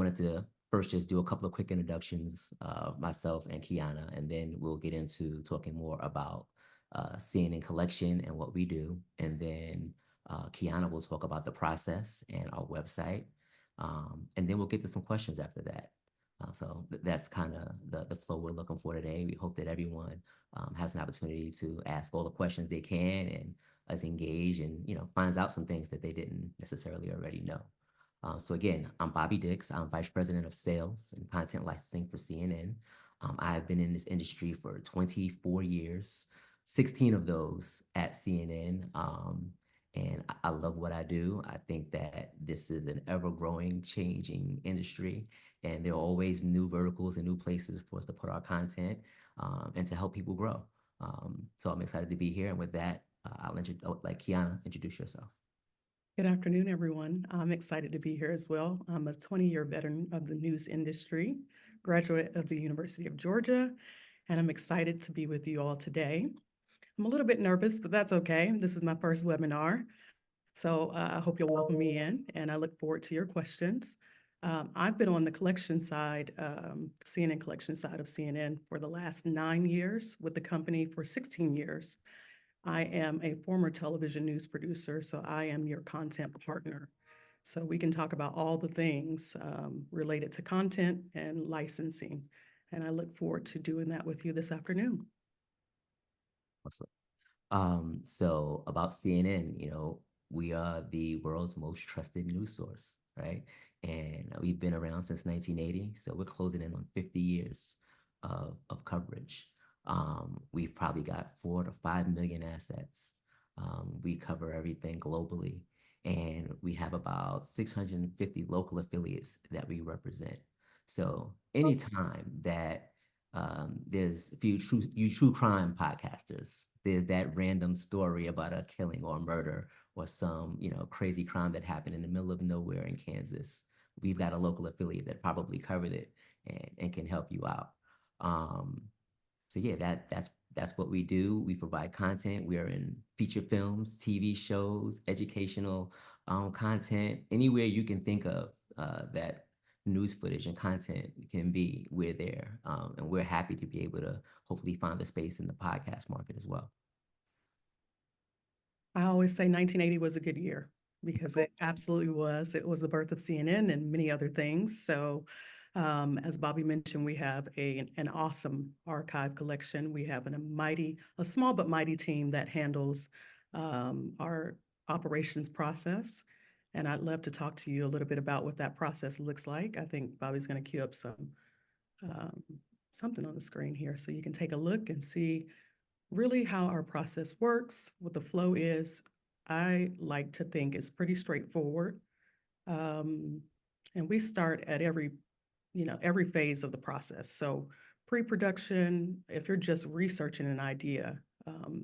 wanted to first just do a couple of quick introductions of myself and Kiana, and then we'll get into talking more about CNN collection and what we do. And then Kiana will talk about the process and our website. And then we'll get to some questions after that. That's kind of the flow we're looking for today. We hope that everyone has an opportunity to ask all the questions they can and us engage and, finds out some things that they didn't necessarily already know. So again, I'm Bobby Dix. I'm Vice President of Sales and Content Licensing for CNN. I've been in this industry for 24 years, 16 of those at CNN. And I love what I do. I think that this is an ever-growing, changing industry, and there are always new verticals and new places for us to put our content and to help people grow. So I'm excited to be here. And with that, I'll let Kiana introduce yourself. Good afternoon, everyone. I'm excited to be here as well. I'm a 20-year veteran of the news industry, graduate of the University of Georgia, and I'm excited to be with you all today. I'm a little bit nervous, but that's okay. This is my first webinar, so I hope you'll welcome me in, and I look forward to your questions. I've been on the collection side, CNN collection side of CNN for the last 9 years, with the company for 16 years. I am a former television news producer, so I am your content partner. So we can talk about all the things related to content and licensing. And I look forward to doing that with you this afternoon. Awesome. So about CNN, we are the world's most trusted news source, right? And we've been around since 1980, so we're closing in on 50 years of coverage. We've probably got 4 to 5 million assets. We cover everything globally, and we have about 650 local affiliates that we represent. So anytime that there's a few true crime podcasters, there's that random story about a killing or a murder or some crazy crime that happened in the middle of nowhere in Kansas, we've got a local affiliate that probably covered it and can help you out. So yeah, that's what we do. We provide content. We are in feature films, TV shows, educational content, anywhere you can think of that news footage and content can be, we're there. And we're happy to be able to hopefully find a space in the podcast market as well. I always say 1980 was a good year because it absolutely was. It was the birth of CNN and many other things. So as Bobby mentioned, we have an awesome archive collection. We have a small but mighty team that handles our operations process. And I'd love to talk to you a little bit about what that process looks like. I think Bobby's going to queue up something on the screen here so you can take a look and see really how our process works, what the flow is. I like to think it's pretty straightforward. And we start at every phase of the process. So pre-production, if you're just researching an idea,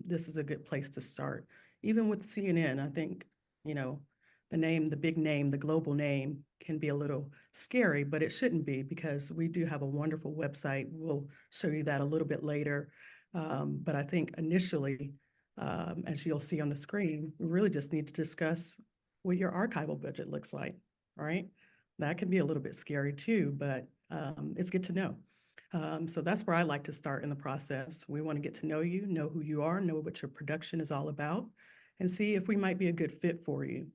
this is a good place to start. Even with CNN, I think, the big name, the global name can be a little scary, but it shouldn't be because we do have a wonderful website. We'll show you that a little bit later. But I think initially, as you'll see on the screen, we really just need to discuss what your archival budget looks like, all right? That can be a little bit scary too, but it's good to know. So that's where I like to start in the process. We want to get to know you, know who you are, know what your production is all about, and see if we might be a good fit for you.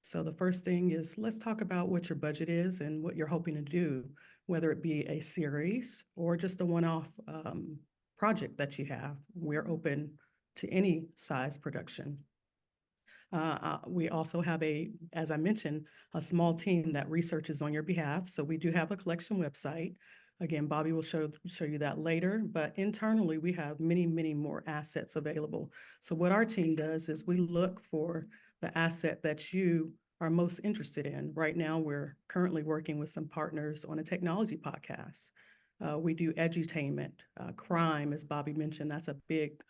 So the first thing is, let's talk about what your budget is and what you're hoping to do, whether it be a series or just a one-off project that you have. We're open to any size production. We also have as I mentioned, a small team that researches on your behalf. So we do have a collection website. Again, Bobby will show you that later, but internally we have many, many more assets available. So what our team does is we look for the asset that you are most interested in. Right now, we're currently working with some partners on a technology podcast. We do edutainment, crime, as Bobby mentioned, that's a big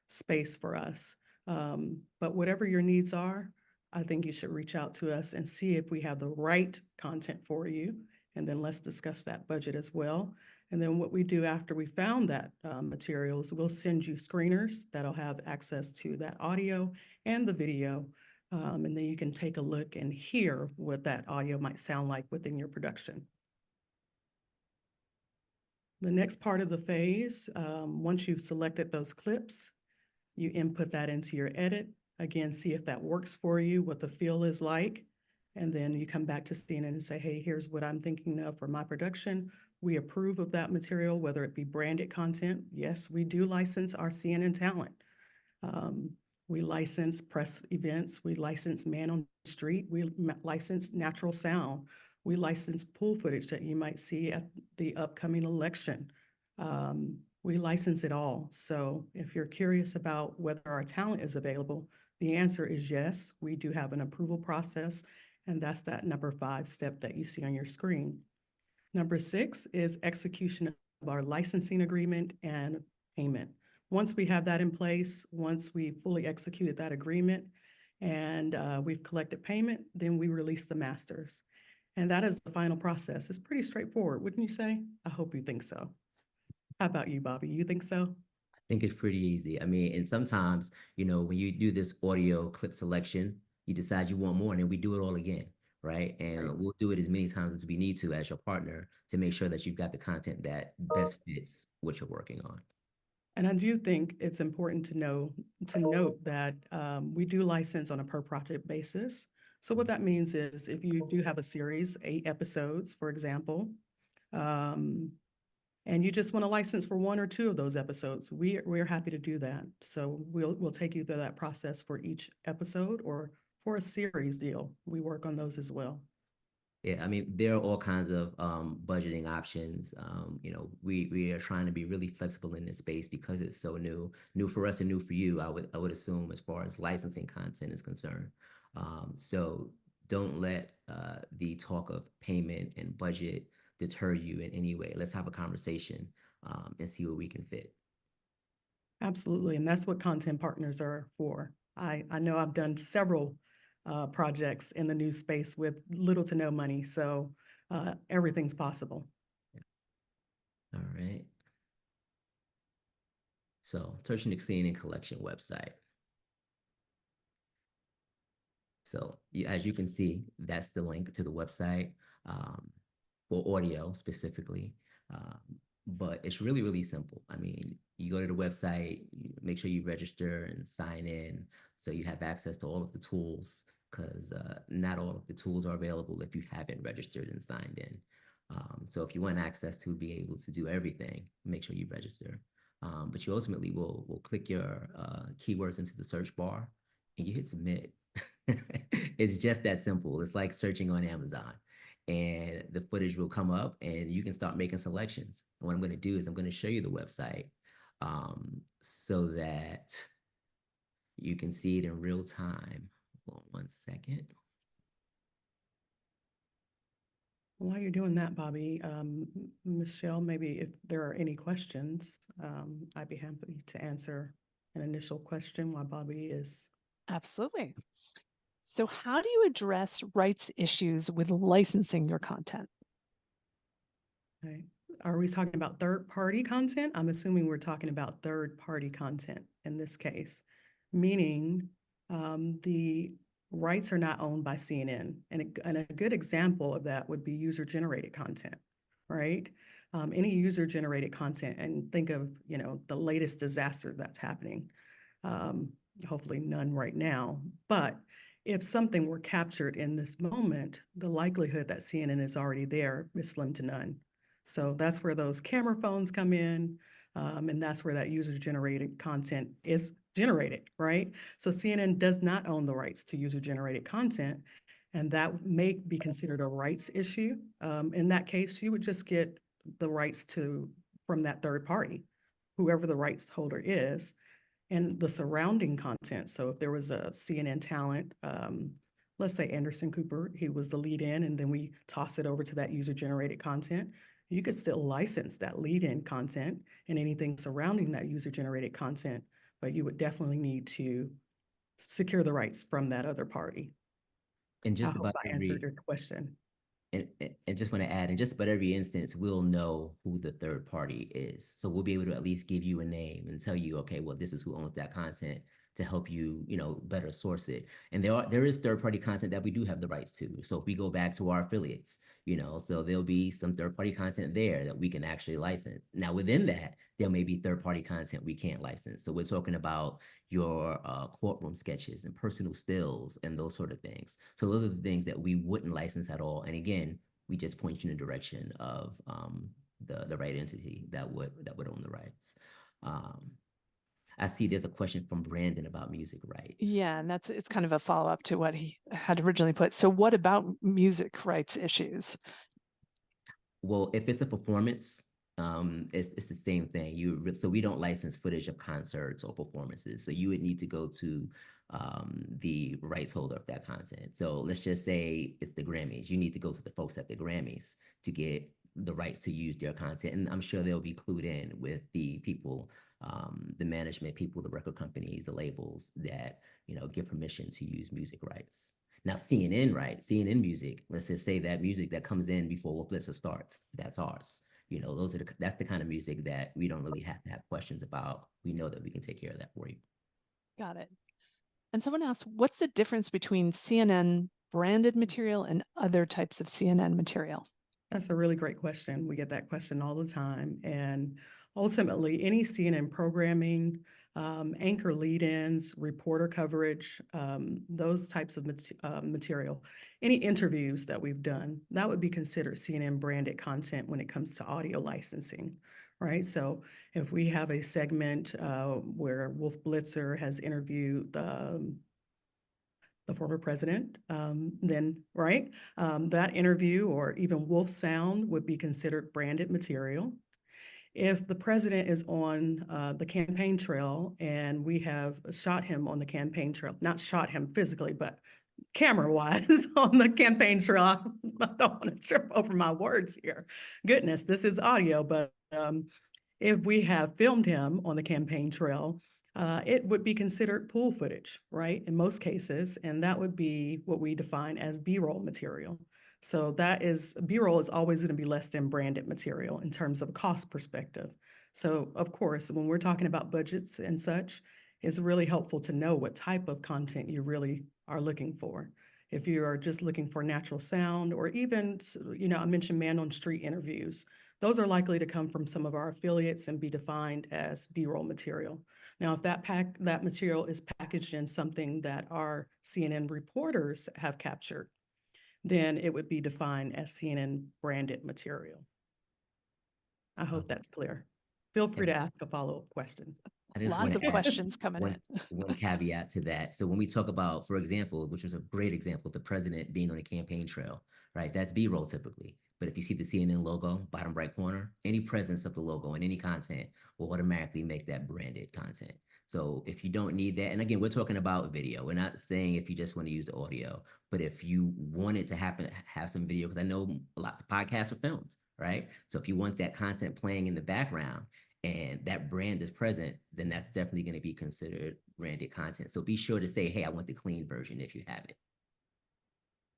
space for us. But whatever your needs are, I think you should reach out to us and see if we have the right content for you. And then let's discuss that budget as well. And then what we do after we found that materials, we'll send you screeners that'll have access to that audio and the video And then you can take a look and hear what that audio might sound like within your production. The next part of the phase, once you've selected those clips, you input that into your edit. Again, see if that works for you, what the feel is like. And then you come back to CNN and say, hey, here's what I'm thinking of for my production. We approve of that material, whether it be branded content. Yes, we do license our CNN talent. Um, we license press events. We license man on the street. We license natural sound. We license pool footage that you might see at the upcoming election. We license it all. So if you're curious about whether our talent is available, the answer is yes. We do have an approval process, and that's that number 5 step that you see on your screen. Number 6 is execution of our licensing agreement and payment. Once we have that in place, once we fully executed that agreement and we've collected payment, then we release the masters. And that is the final process. It's pretty straightforward, wouldn't you say? I hope you think so. How about you, Bobby? You think so? I think it's pretty easy. I mean, and sometimes, when you do this audio clip selection, you decide you want more, and then we do it all again, right? Right. And we'll do it as many times as we need to as your partner to make sure that you've got the content that best fits what you're working on. And I do think it's important to note that we do license on a per project basis. So what that means is if you do have a series, 8 episodes, for example, um, and you just want to license for 1 or 2 of those episodes, we're happy to do that. So we'll take you through that process for each episode or for a series deal. We work on those as well. Yeah, I mean, there are all kinds of budgeting options. We are trying to be really flexible in this space because it's so new for us and new for you. I would assume as far as licensing content is concerned. So don't let the talk of payment and budget deter you in any way. Let's have a conversation and see what we can fit. Absolutely. And that's what content partners are for. I know I've done several projects in the news space with little to no money. So everything's possible. All right. So, Tertiary and Collection website. So as you can see, that's the link to the website for audio specifically. Um, but it's really, really simple. I mean, you go to the website, you make sure you register and sign in so you have access to all of the tools because not all of the tools are available if you haven't registered and signed in. So if you want access to be able to do everything, make sure you register. But you ultimately will click your keywords into the search bar and you hit submit. It's just that simple. It's like searching on Amazon and the footage will come up and you can start making selections. And what I'm going to do is I'm going to show you the website so that you can see it in real time. Hold on 1 second. While you're doing that, Bobby, Michelle, maybe if there are any questions, I'd be happy to answer an initial question while Bobby is. Absolutely. So how do you address rights issues with licensing your content? Right. Are we talking about third-party content? I'm assuming we're talking about third-party content in this case, meaning the rights are not owned by CNN. And a good example of that would be user-generated content, right? Any user-generated content, and think of, the latest disaster that's happening. Hopefully none right now, but if something were captured in this moment, the likelihood that CNN is already there is slim to none. So that's where those camera phones come in, and that's where that user-generated content is generated, right? So CNN does not own the rights to user-generated content, and that may be considered a rights issue. In that case, you would just get the rights from that third party, whoever the rights holder is, and the surrounding content. So if there was a CNN talent, let's say Anderson Cooper, he was the lead in, and then we toss it over to that user-generated content. You could still license that lead-in content and anything surrounding that user-generated content, but you would definitely need to secure the rights from that other party. And I just hope about I answered your question. and just want to add, in just about every instance, we'll know who the third party is. So we'll be able to at least give you a name and tell you, okay, well, this is who owns that content. to help you, better source it. And there is third-party content that we do have the rights to. So if we go back to our affiliates, so there'll be some third-party content there that we can actually license. Now, within that, there may be third-party content we can't license. So we're talking about your courtroom sketches and personal stills and those sort of things. So those are the things that we wouldn't license at all. And again, we just point you in the direction of the right entity that would own the rights. I see there's a question from Brandon about music rights. Yeah, and it's kind of a follow-up to what he had originally put. So what about music rights issues? Well, if it's a performance, it's the same thing. So we don't license footage of concerts or performances. So you would need to go to the rights holder of that content. So let's just say it's the Grammys. You need to go to the folks at the Grammys to get the rights to use their content. And I'm sure they'll be clued in with the people, the management people, the record companies, the labels that, give permission to use music rights. Now, CNN, right? CNN music, let's just say that music that comes in before Wolf Blitzer starts, that's ours. That's the kind of music that we don't really have to have questions about. We know that we can take care of that for you. Got it. And someone asked, what's the difference between CNN branded material and other types of CNN material? That's a really great question. We get that question all the time. And ultimately, any CNN programming, anchor lead-ins, reporter coverage, those types of material, any interviews that we've done, that would be considered CNN branded content when it comes to audio licensing, right? So if we have a segment where Wolf Blitzer has interviewed the former president, then, right, that interview or even Wolf Sound would be considered branded material. If the president is on the campaign trail and we have shot him on the campaign trail, not shot him physically, but camera-wise on the campaign trail, I don't want to trip over my words here. Goodness, this is audio, but if we have filmed him on the campaign trail, it would be considered pool footage, right? In most cases, and that would be what we define as B-roll material. So B-roll is always going to be less than branded material in terms of cost perspective. So of course, when we're talking about budgets and such, it's really helpful to know what type of content you really are looking for. If you are just looking for natural sound, or even, I mentioned man on street interviews, those are likely to come from some of our affiliates and be defined as B-roll material. Now, if that material is packaged in something that our CNN reporters have captured, then it would be defined as CNN branded material. I hope that's clear. Feel free to ask a follow-up question. Lots of questions coming in. One caveat to that. So when we talk about, for example, which was a great example, the president being on a campaign trail, right? That's B-roll typically. But if you see the CNN logo, bottom right corner, any presence of the logo in any content will automatically make that branded content. So if you don't need that, and again, we're talking about video. We're not saying if you just want to use the audio, but if you want it to have some video, because I know lots of podcasts are filmed, right? So if you want that content playing in the background and that brand is present, then that's definitely going to be considered branded content. So be sure to say, hey, I want the clean version if you have it.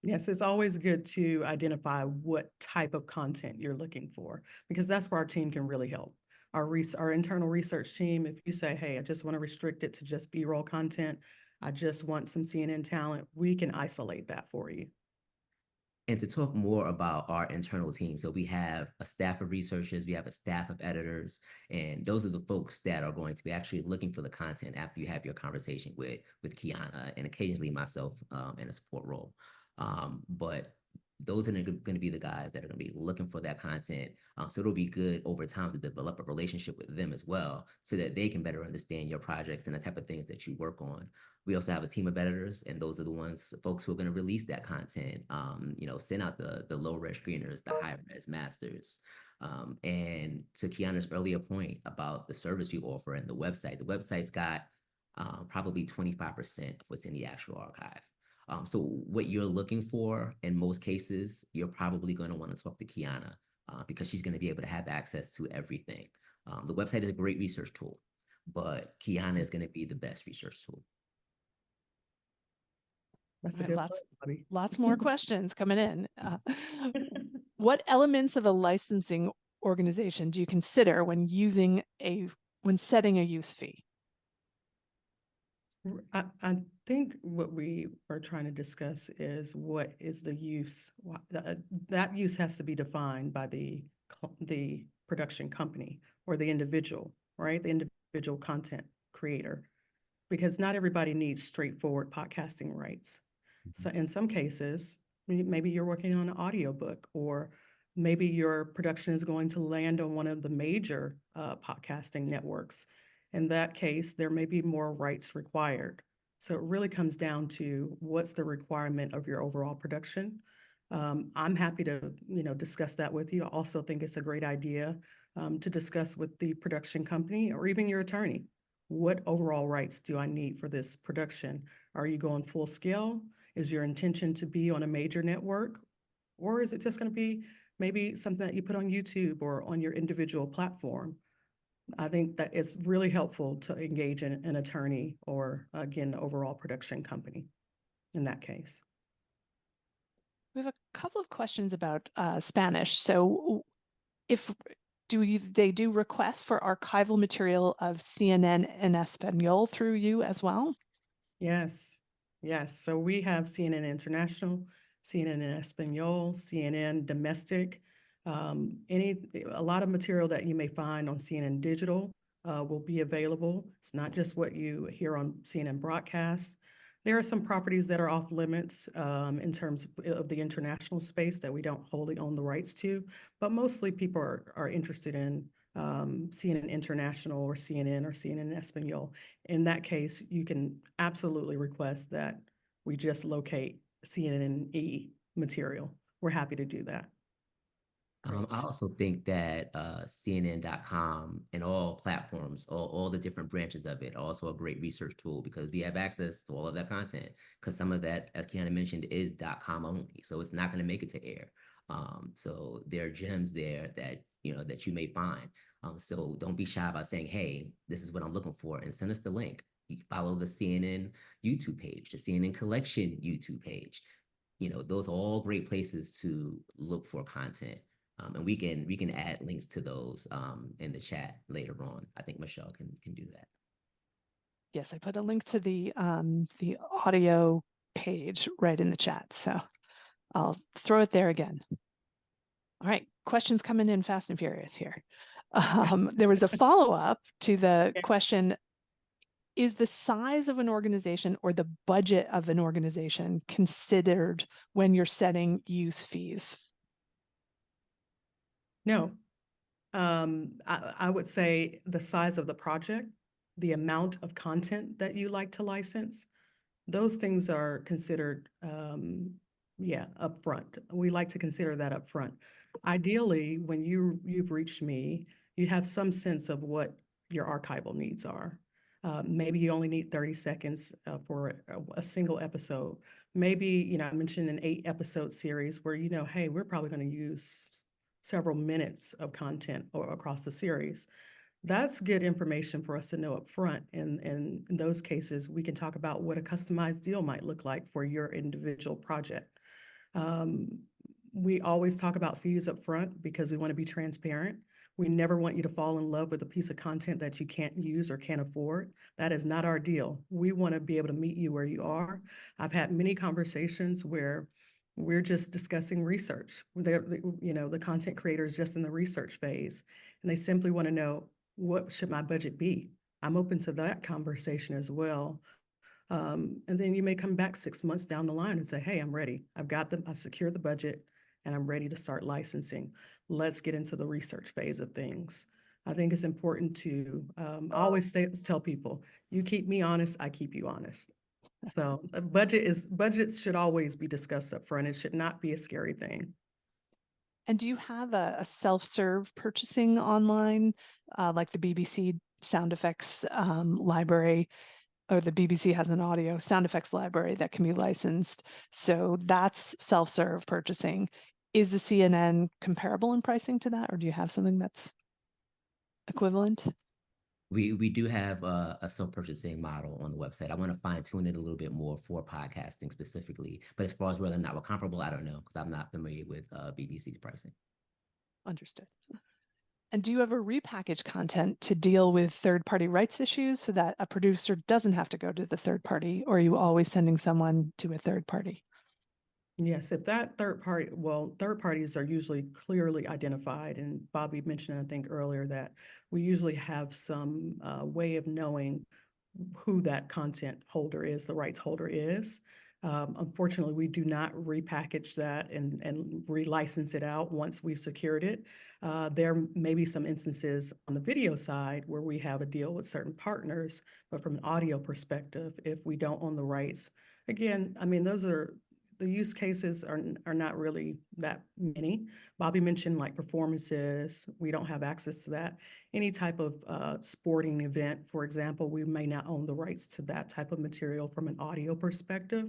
Yes, it's always good to identify what type of content you're looking for, because that's where our team can really help. Our internal research team, if you say, hey, I just want to restrict it to just B-roll content, I just want some CNN talent, we can isolate that for you. And to talk more about our internal team, so we have a staff of researchers, we have a staff of editors, and those are the folks that are going to be actually looking for the content after you have your conversation with Kiana, and occasionally myself in a support role. But those are going to be the guys that are going to be looking for that content. So it'll be good over time to develop a relationship with them as well, so that they can better understand your projects and the type of things that you work on. We also have a team of editors, and those are the folks who are going to release that content, send out the low-res screeners, the high-res masters. And to Kiana's earlier point about the service we offer and the website's got probably 25% of what's in the actual archive. So what you're looking for, in most cases, you're probably going to want to talk to Kiana because she's going to be able to have access to everything. The website is a great research tool, but Kiana is going to be the best research tool. That's a good lots more questions coming in. What elements of a licensing organization do you consider when setting a use fee? I think what we are trying to discuss is what is the use. That use has to be defined by the production company or the individual, right? The individual content creator, because not everybody needs straightforward podcasting rights. So in some cases, maybe you're working on an audiobook, or maybe your production is going to land on one of the major podcasting networks. In that case, there may be more rights required. So it really comes down to what's the requirement of your overall production. I'm happy to, discuss that with you. I also think it's a great idea to discuss with the production company or even your attorney. What overall rights do I need for this production? Are you going full scale? Is your intention to be on a major network? Or is it just going to be maybe something that you put on YouTube or on your individual platform? I think that it's really helpful to engage in an attorney or, again, the overall production company in that case. We have a couple of questions about Spanish. So if they do requests for archival material of CNN in Espanol through you as well? Yes, yes. So we have CNN International, CNN in Espanol, CNN Domestic. A lot of material that you may find on CNN Digital will be available. It's not just what you hear on CNN broadcast. There are some properties that are off limits in terms of the international space that we don't wholly own the rights to, but mostly people are interested in CNN International or CNN Espanol. In that case, you can absolutely request that we just locate CNN material. We're happy to do that. Great. I also think that CNN.com and all platforms, all the different branches of it, are also a great research tool because we have access to all of that content. Because some of that, as Kiana mentioned, is .com only, so it's not going to make it to air. So there are gems there that that you may find. So don't be shy about saying, "Hey, this is what I'm looking for," and send us the link. You follow the CNN YouTube page, the CNN Collection YouTube page. Those are all great places to look for content. And we can add links to those in the chat later on. I think Michelle can do that. Yes, I put a link to the audio page right in the chat, so I'll throw it there again. All right, questions coming in fast and furious here. There was a follow-up to the question: is the size of an organization or the budget of an organization considered when you're setting use fees? No. I would say the size of the project, the amount of content that you like to license, those things are considered, upfront. We like to consider that upfront. Ideally, when you've reached me, you have some sense of what your archival needs are. Maybe you only need 30 seconds for a single episode. Maybe, I mentioned an 8-episode series where, hey, we're probably going to use several minutes of content or across the series. That's good information for us to know up front. And in those cases, we can talk about what a customized deal might look like for your individual project. We always talk about fees up front because we want to be transparent. We never want you to fall in love with a piece of content that you can't use or can't afford. That is not our deal. We want to be able to meet you where you are. I've had many conversations where we're just discussing research. The content creator is just in the research phase, and they simply want to know, what should my budget be? I'm open to that conversation as well. And then you may come back 6 months down the line and say, hey, I'm ready. I've secured the budget and I'm ready to start licensing. Let's get into the research phase of things. I think it's important to, I always tell people, you keep me honest, I keep you honest. So budgets should always be discussed up front. It should not be a scary thing. And do you have a self-serve purchasing online, like the BBC sound effects library, or the BBC has an audio sound effects library that can be licensed? So that's self-serve purchasing. Is the CNN comparable in pricing to that, or do you have something that's equivalent? We do have a self-purchasing model on the website. I want to fine tune it a little bit more for podcasting specifically. But as far as whether or not we're comparable, I don't know because I'm not familiar with BBC's pricing. Understood. And do you ever repackage content to deal with third-party rights issues so that a producer doesn't have to go to the third party, or are you always sending someone to a third party? Yes, if that third party, well, third parties are usually clearly identified. And Bobby mentioned, I think earlier, that we usually have some way of knowing who that content holder is, the rights holder is. Unfortunately, we do not repackage that and relicense it out once we've secured it. There may be some instances on the video side where we have a deal with certain partners, but from an audio perspective, if we don't own the rights, again, I mean, those are the use cases are not really that many. Bobby mentioned like performances. We don't have access to that. Any type of sporting event, for example, we may not own the rights to that type of material from an audio perspective.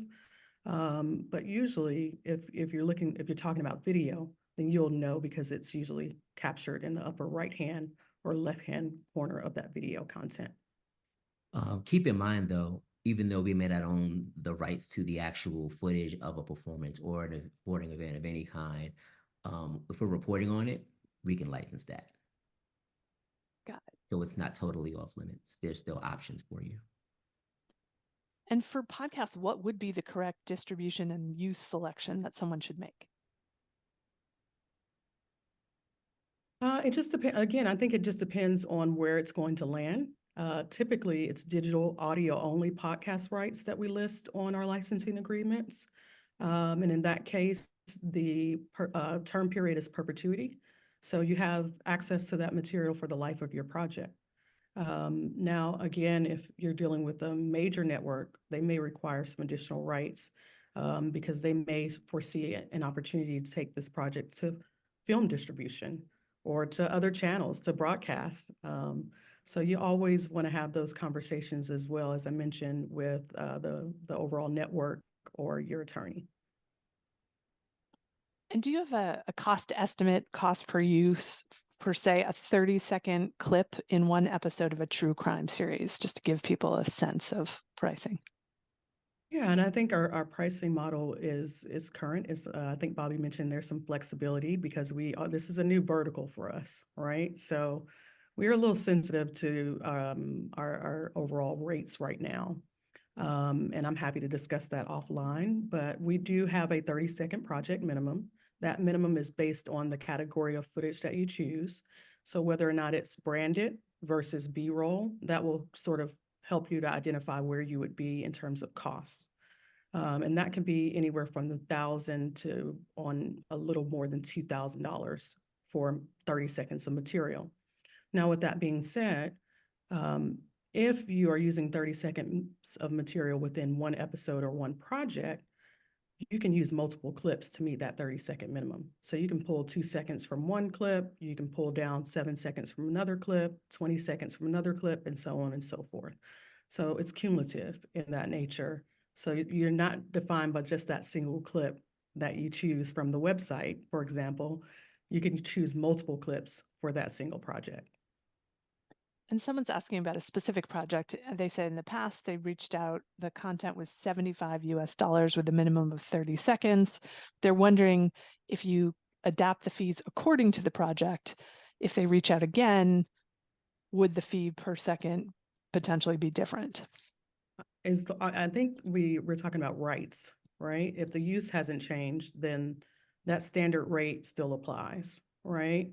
But usually, if you're talking about video, then you'll know because it's usually captured in the upper right hand or left hand corner of that video content. Keep in mind, though, even though we may not own the rights to the actual footage of a performance or a sporting event of any kind, if we're reporting on it, we can license that. Got it. So it's not totally off limits. There's still options for you. And for podcasts, what would be the correct distribution and use selection that someone should make? It just depends. Again, I think it just depends on where it's going to land. Typically, it's digital audio only podcast rights that we list on our licensing agreements. And in that case, the term period is perpetuity. So you have access to that material for the life of your project. Now, again, if you're dealing with a major network, they may require some additional rights because they may foresee an opportunity to take this project to film distribution or to other channels to broadcast. So you always want to have those conversations as well, as I mentioned, with the overall network or your attorney. And do you have a cost estimate, cost per use for, say, a 30-second clip in one episode of a true crime series, just to give people a sense of pricing? Yeah, and I think our pricing model is current. I think Bobby mentioned there's some flexibility because this is a new vertical for us, right? So we're a little sensitive to our overall rates right now. And I'm happy to discuss that offline, but we do have a 30-second project minimum. That minimum is based on the category of footage that you choose. So whether or not it's branded versus B-roll, that will sort of help you to identify where you would be in terms of costs. And that can be anywhere from $1,000 to on a little more than $2,000 for 30 seconds of material. Now, with that being said, if you are using 30 seconds of material within one episode or one project, you can use multiple clips to meet that 30-second minimum. So you can pull 2 seconds from one clip, you can pull down 7 seconds from another clip, 20 seconds from another clip, and so on and so forth. So it's cumulative in that nature. So you're not defined by just that single clip that you choose from the website, for example. You can choose multiple clips for that single project. And someone's asking about a specific project. They said in the past they reached out, the content was $75 with a minimum of 30 seconds. They're wondering if you adapt the fees according to the project. If they reach out again, would the fee per second potentially be different? I think we're talking about rights, right? If the use hasn't changed, then that standard rate still applies, right?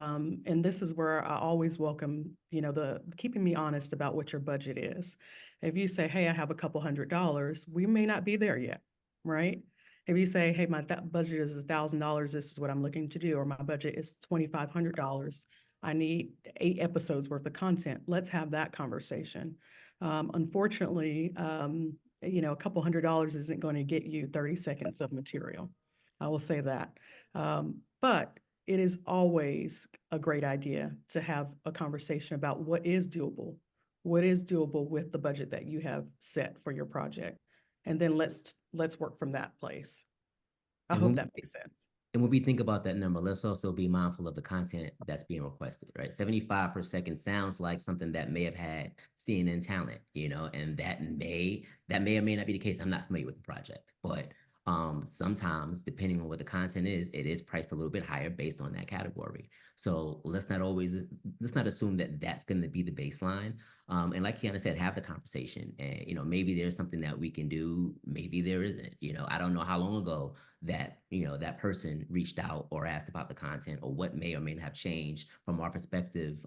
And this is where I always welcome, the keeping me honest about what your budget is. If you say, hey, I have a couple $100, we may not be there yet, right? If you say, hey, my budget is $1,000, this is what I'm looking to do, or my budget is $2,500, I need 8 episodes worth of content. Let's have that conversation. Unfortunately, a couple $100 isn't going to get you 30 seconds of material. I will say that. But it is always a great idea to have a conversation about what is doable with the budget that you have set for your project. And then let's work from that place. I hope that makes sense. And when we think about that number, let's also be mindful of the content that's being requested, right? 75 per second sounds like something that may have had CNN talent, and that may or may not be the case. I'm not familiar with the project, but Sometimes, depending on what the content is, it is priced a little bit higher based on that category. So let's not assume that that's going to be the baseline. And like Kiana said, have the conversation. And maybe there's something that we can do. Maybe there isn't. I don't know how long ago that that person reached out or asked about the content, or what may or may not have changed from our perspective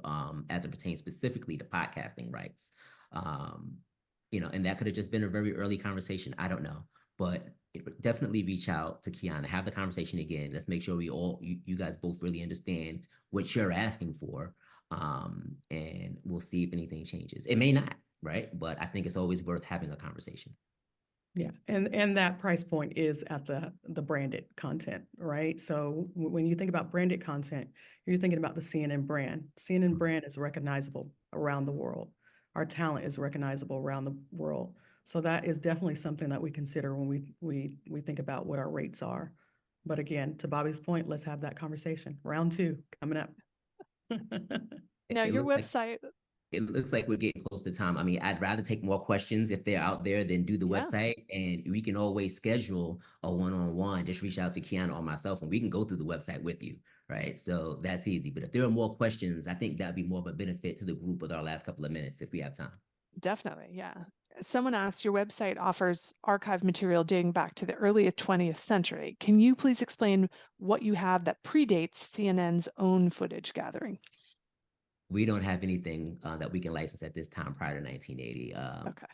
as it pertains specifically to podcasting rights. And that could have just been a very early conversation. I don't know, but definitely reach out to Kiana, have the conversation again. Let's make sure you guys both really understand what you're asking for. And we'll see if anything changes. It may not, right? But I think it's always worth having a conversation. Yeah, and that price point is at the branded content, right? So when you think about branded content, you're thinking about the CNN brand. CNN brand is recognizable around the world. Our talent is recognizable around the world. So that is definitely something that we consider when we think about what our rates are. But again, to Bobby's point, let's have that conversation. Round 2 coming up. Now, your website. It looks like we're getting close to time. I mean, I'd rather take more questions if they're out there than do the website. And we can always schedule a one-on-one. Just reach out to Kiana or myself, and we can go through the website with you, right? So that's easy. But if there are more questions, I think that'd be more of a benefit to the group with our last couple of minutes if we have time. Definitely, yeah. Someone asked, your website offers archive material dating back to the early 20th century. Can you please explain what you have that predates CNN's own footage gathering? We don't have anything that we can license at this time prior to 1980. Okay.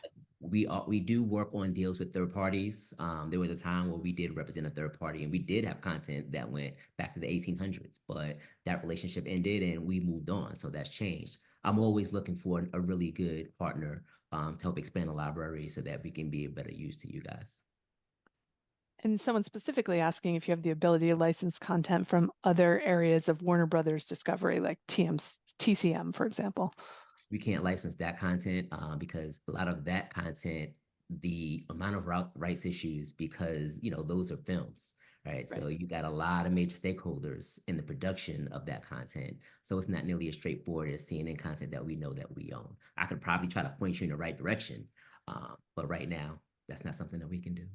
We do work on deals with third parties. There was a time where we did represent a third party, and we did have content that went back to the 1800s, but that relationship ended and we moved on. So that's changed. I'm always looking for a really good partner to help expand the library so that we can be of better use to you guys. And someone specifically asking if you have the ability to license content from other areas of Warner Brothers Discovery, like TCM, for example. We can't license that content because a lot of that content, the amount of rights issues, because those are films, right? So you got a lot of major stakeholders in the production of that content. So it's not nearly as straightforward as CNN content that we know that we own. I could probably try to point you in the right direction, but right now that's not something that we can do.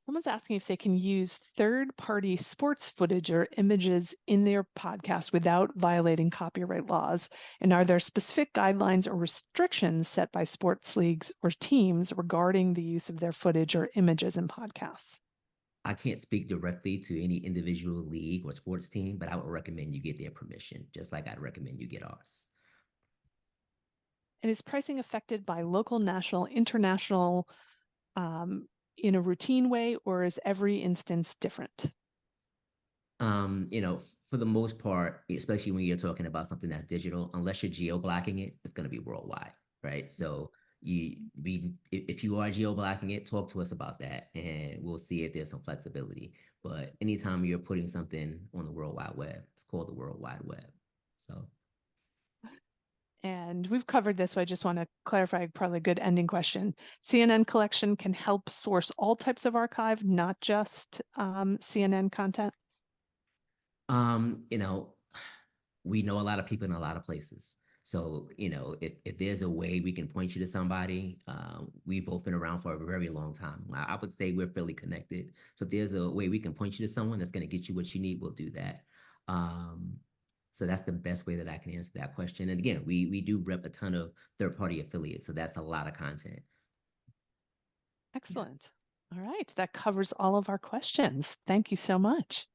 Someone's asking if they can use third-party sports footage or images in their podcast without violating copyright laws. And are there specific guidelines or restrictions set by sports leagues or teams regarding the use of their footage or images in podcasts? I can't speak directly to any individual league or sports team, but I would recommend you get their permission, just like I'd recommend you get ours. And is pricing affected by local, national, international, in a routine way, or is every instance different? For the most part, especially when you're talking about something that's digital, unless you're geo-blocking it, it's going to be worldwide, right? So if you are geo-blocking it, talk to us about that, and we'll see if there's some flexibility. But anytime you're putting something on the World Wide Web, it's called the World Wide Web. So. And we've covered this, so I just want to clarify, probably a good ending question. CNN Collection can help source all types of archive, not just CNN content? We know a lot of people in a lot of places. So, if there's a way we can point you to somebody, we've both been around for a very long time. I would say we're fairly connected. So if there's a way we can point you to someone that's going to get you what you need, we'll do that. So that's the best way that I can answer that question. And again, we do rep a ton of third-party affiliates, so that's a lot of content. Excellent. All right, that covers all of our questions. Thank you so much.